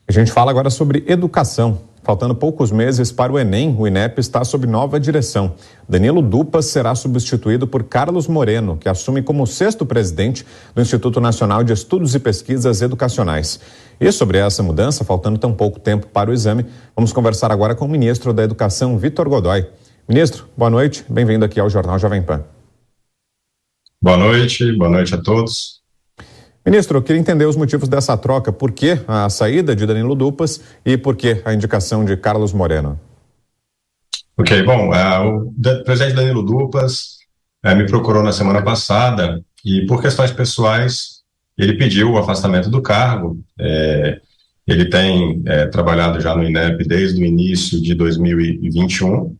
A gente fala agora sobre educação. Faltando poucos meses para o Enem, o INEP está sob nova direção. Danilo Dupas será substituído por Carlos Moreno, que assume como sexto presidente do Instituto Nacional de Estudos e Pesquisas Educacionais. E sobre essa mudança, faltando tão pouco tempo para o exame, vamos conversar agora com o ministro da Educação, Vitor Godoy. Ministro, boa noite, bem-vindo aqui ao Jornal Jovem Pan. Boa noite a todos. Ministro, eu queria entender os motivos dessa troca. Por que a saída de Danilo Dupas e por que a indicação de Carlos Moreno? Ok, bom, o presidente Danilo Dupas me procurou na semana passada e, por questões pessoais, ele pediu o afastamento do cargo. Ele tem trabalhado já no INEP desde o início de 2021.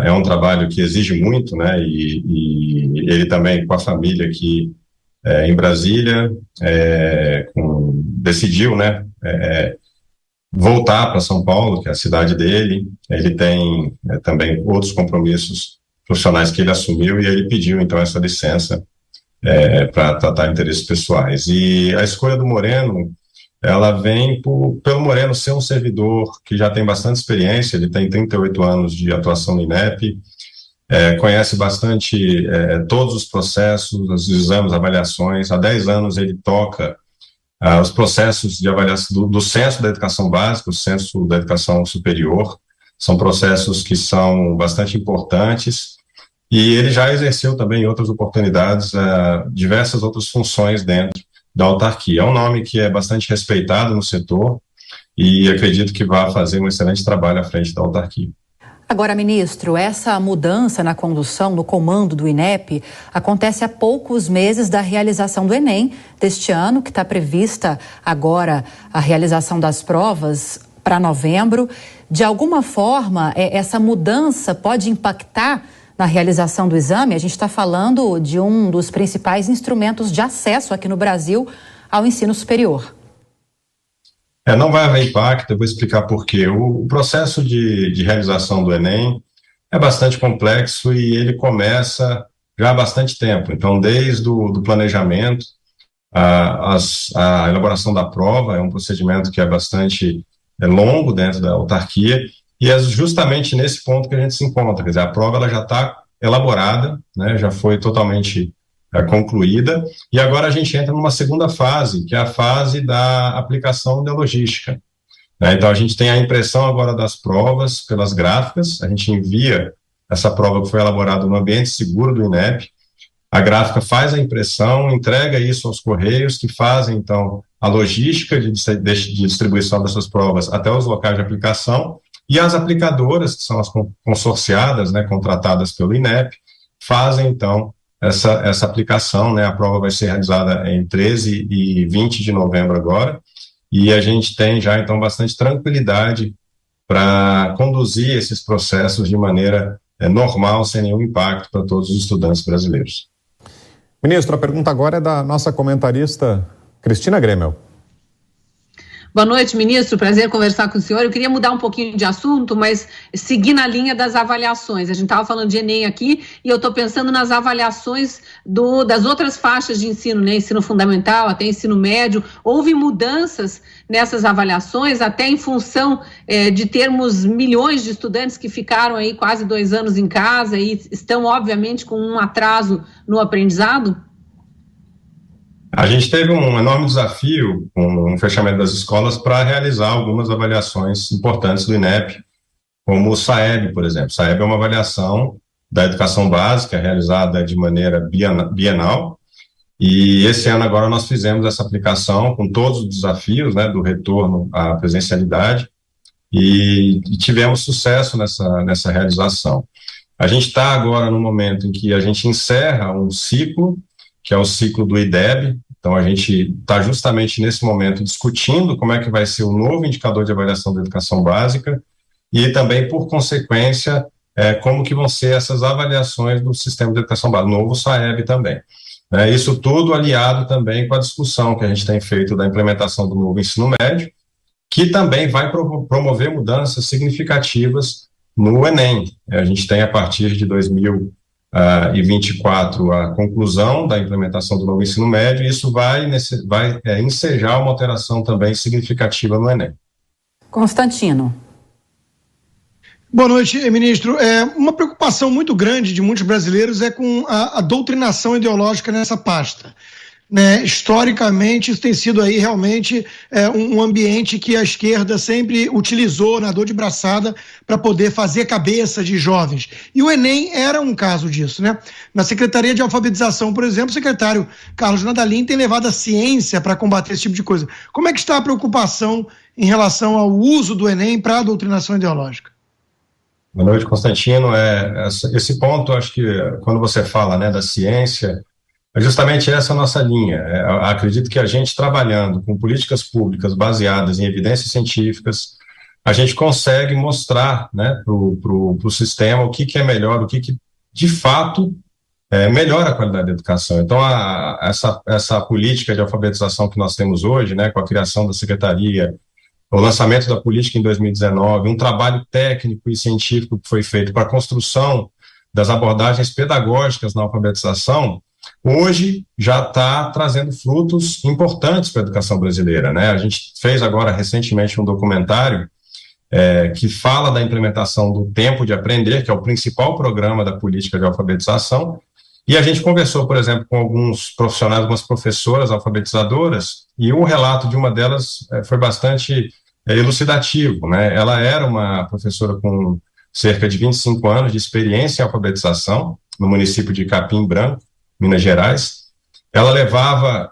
É um trabalho que exige muito, né? E ele também, com a família aqui em Brasília, decidiu, né, voltar para São Paulo, que é a cidade dele. Ele tem também outros compromissos profissionais que ele assumiu e ele pediu, então, essa licença para tratar interesses pessoais. E a escolha do Moreno, ela vem pelo Moreno ser um servidor que já tem bastante experiência. Ele tem 38 anos de atuação no INEP, conhece bastante todos os processos, os exames, avaliações. Há 10 anos ele toca os processos de avaliação do Censo da Educação Básica, o Censo da Educação Superior. São processos que são bastante importantes e ele já exerceu também em outras oportunidades diversas outras funções dentro da autarquia. É um nome que é bastante respeitado no setor e acredito que vai fazer um excelente trabalho à frente da autarquia. Agora, ministro, essa mudança na condução, no comando do INEP, acontece há poucos meses da realização do Enem deste ano, que está prevista agora a realização das provas para novembro. De alguma forma, essa mudança pode impactar na realização do exame? A gente está falando de um dos principais instrumentos de acesso aqui no Brasil ao ensino superior. Não vai haver impacto, eu vou explicar por quê. O processo de realização do Enem é bastante complexo e ele começa já há bastante tempo. Então, desde o planejamento, a elaboração da prova é um procedimento que é bastante longo dentro da autarquia e é justamente nesse ponto que a gente se encontra. Quer dizer, a prova ela já está elaborada, né, já foi totalmente concluída, e agora a gente entra numa segunda fase, que é a fase da aplicação da logística. Então a gente tem a impressão agora das provas pelas gráficas, a gente envia essa prova que foi elaborada no ambiente seguro do INEP, a gráfica faz a impressão, entrega isso aos correios, que fazem então a logística de distribuição dessas provas até os locais de aplicação, e as aplicadoras, que são as consorciadas, né, contratadas pelo INEP, fazem então essa aplicação, né? A prova vai ser realizada em 13 e 20 de novembro agora, e a gente tem já, então, bastante tranquilidade para conduzir esses processos de maneira normal, sem nenhum impacto para todos os estudantes brasileiros. Ministro, a pergunta agora é da nossa comentarista Cristina Gremel. Boa noite, ministro. Prazer conversar com o senhor. Eu queria mudar um pouquinho de assunto, mas seguir na linha das avaliações. A gente estava falando de Enem aqui e eu estou pensando nas avaliações das outras faixas de ensino, né? Ensino fundamental até ensino médio. Houve mudanças nessas avaliações, até em função de termos milhões de estudantes que ficaram aí quase 2 anos em casa e estão, obviamente, com um atraso no aprendizado? A gente teve um enorme desafio com o fechamento das escolas para realizar algumas avaliações importantes do INEP, como o SAEB, por exemplo. O SAEB é uma avaliação da educação básica realizada de maneira bienal, e esse ano agora nós fizemos essa aplicação com todos os desafios, né, do retorno à presencialidade, e tivemos sucesso nessa realização. A gente está agora no momento em que a gente encerra um ciclo, que é o ciclo do IDEB. Então a gente está justamente nesse momento discutindo como é que vai ser o novo indicador de avaliação da educação básica e também, por consequência, como que vão ser essas avaliações do sistema de educação básica, novo SAEB também. Isso tudo aliado também com a discussão que a gente tem feito da implementação do novo ensino médio, que também vai promover mudanças significativas no Enem. A gente tem, a partir de e 24 a conclusão da implementação do novo ensino médio, e isso vai ensejar uma alteração também significativa no Enem. Constantino. Boa noite, ministro. Uma preocupação muito grande de muitos brasileiros é com a doutrinação ideológica nessa pasta. Né? Historicamente, isso tem sido aí realmente um ambiente que a esquerda sempre utilizou na dor de braçada para poder fazer cabeça de jovens. E o Enem era um caso disso, né? Na Secretaria de Alfabetização, por exemplo, o secretário Carlos Nadalim tem levado a ciência para combater esse tipo de coisa. Como é que está a preocupação em relação ao uso do Enem para a doutrinação ideológica? Boa noite, Constantino. Esse ponto, acho que quando você fala, né, da ciência, é justamente essa a nossa linha. Acredito que a gente, trabalhando com políticas públicas baseadas em evidências científicas, a gente consegue mostrar, né, para o sistema o que é melhor, o que de fato melhora a qualidade da educação. Então, essa política de alfabetização que nós temos hoje, né, com a criação da secretaria, o lançamento da política em 2019, um trabalho técnico e científico que foi feito para a construção das abordagens pedagógicas na alfabetização, hoje já está trazendo frutos importantes para a educação brasileira, né? A gente fez agora recentemente um documentário que fala da implementação do Tempo de Aprender, que é o principal programa da política de alfabetização, e a gente conversou, por exemplo, com alguns profissionais, algumas professoras alfabetizadoras, e o relato de uma delas foi bastante elucidativo, né? Ela era uma professora com cerca de 25 anos de experiência em alfabetização no município de Capim Branco, Minas Gerais. Ela levava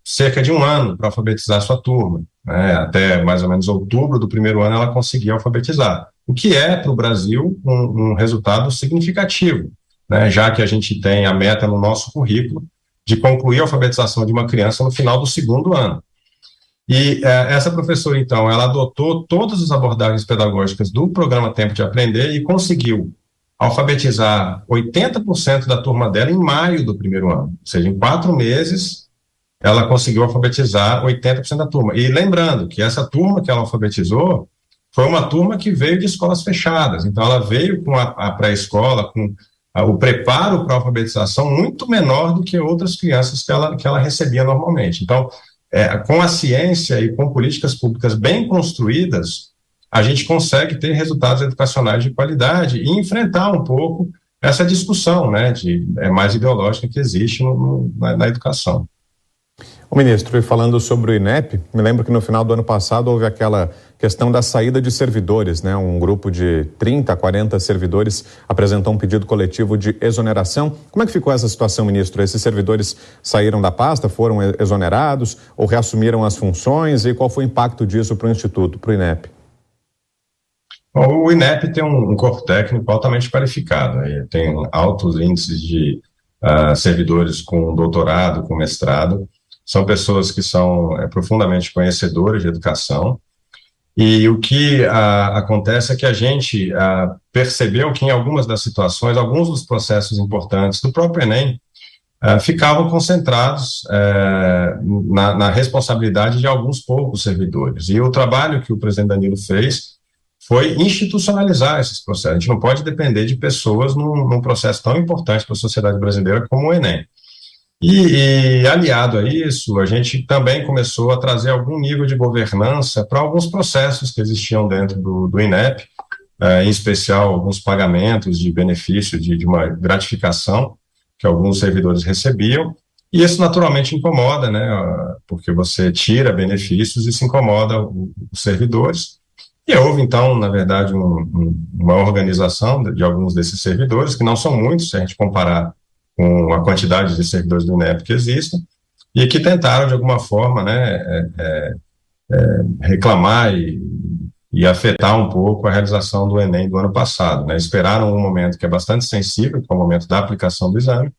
cerca de 1 ano para alfabetizar sua turma, né? Até mais ou menos outubro do primeiro ano ela conseguia alfabetizar, o que é para o Brasil um resultado significativo, né? Já que a gente tem a meta no nosso currículo de concluir a alfabetização de uma criança no final do 2º ano. E essa professora, então, ela adotou todas as abordagens pedagógicas do programa Tempo de Aprender e conseguiu alfabetizar 80% da turma dela em maio do primeiro ano. Ou seja, em 4 meses, ela conseguiu alfabetizar 80% da turma. E lembrando que essa turma que ela alfabetizou foi uma turma que veio de escolas fechadas. Então, ela veio com a pré-escola, com o preparo para a alfabetização muito menor do que outras crianças que ela recebia normalmente. Então, com a ciência e com políticas públicas bem construídas, a gente consegue ter resultados educacionais de qualidade e enfrentar um pouco essa discussão, né, mais ideológica que existe na educação. O ministro, e falando sobre o INEP, me lembro que no final do ano passado houve aquela questão da saída de servidores, né? Um grupo de 30, 40 servidores apresentou um pedido coletivo de exoneração. Como é que ficou essa situação, ministro? Esses servidores saíram da pasta, foram exonerados ou reassumiram as funções? E qual foi o impacto disso para o Instituto, para o INEP? O INEP tem um corpo técnico altamente qualificado, tem altos índices de servidores com doutorado, com mestrado. São pessoas que são profundamente conhecedoras de educação, e o que acontece é que a gente percebeu que em algumas das situações, alguns dos processos importantes do próprio Enem ficavam concentrados na responsabilidade de alguns poucos servidores, e o trabalho que o presidente Danilo fez foi institucionalizar esses processos. A gente não pode depender de pessoas num processo tão importante para a sociedade brasileira como o Enem. E aliado a isso, a gente também começou a trazer algum nível de governança para alguns processos que existiam dentro do INEP, em especial alguns pagamentos de benefício, de uma gratificação que alguns servidores recebiam, e isso naturalmente incomoda, né, porque você tira benefícios e se incomoda os servidores. E houve, então, na verdade, uma organização de alguns desses servidores, que não são muitos, se a gente comparar com a quantidade de servidores do INEP que existem, e que tentaram, de alguma forma, né, reclamar e afetar um pouco a realização do Enem do ano passado, né? Esperaram um momento que é bastante sensível, que é o momento da aplicação do exame,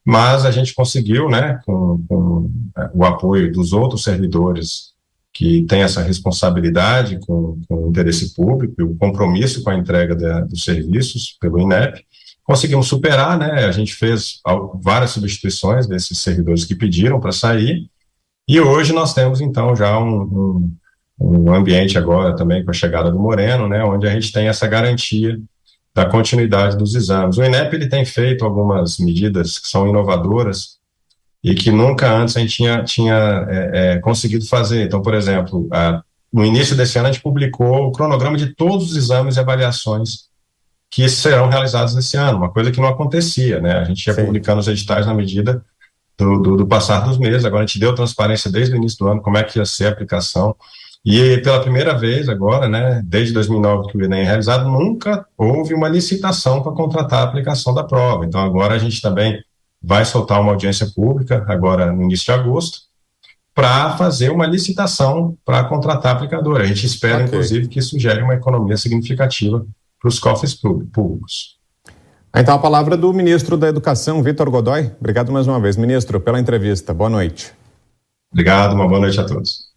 mas a gente conseguiu, né, com o apoio dos outros servidores que têm essa responsabilidade com o interesse público e o compromisso com a entrega dos serviços pelo INEP, conseguimos superar, né? A gente fez várias substituições desses servidores que pediram para sair, e hoje nós temos, então, já um ambiente agora também com a chegada do Moreno, né? Onde a gente tem essa garantia da continuidade dos exames. O INEP ele tem feito algumas medidas que são inovadoras e que nunca antes a gente tinha conseguido fazer. Então, por exemplo, no início desse ano a gente publicou o cronograma de todos os exames e avaliações que serão realizados nesse ano, uma coisa que não acontecia, né? A gente ia publicando os editais na medida do passar dos meses. Agora a gente deu transparência desde o início do ano, como é que ia ser a aplicação. E pela primeira vez agora, né, desde 2009 que o Enem é realizado, nunca houve uma licitação para contratar a aplicação da prova. Então agora a gente também vai soltar uma audiência pública, agora no início de agosto, para fazer uma licitação para contratar a aplicadora. A gente espera, inclusive, que isso gere uma economia significativa para os cofres públicos. Então, a palavra do ministro da Educação, Vitor Godoy. Obrigado mais uma vez, ministro, pela entrevista. Boa noite. Obrigado, uma boa noite a todos.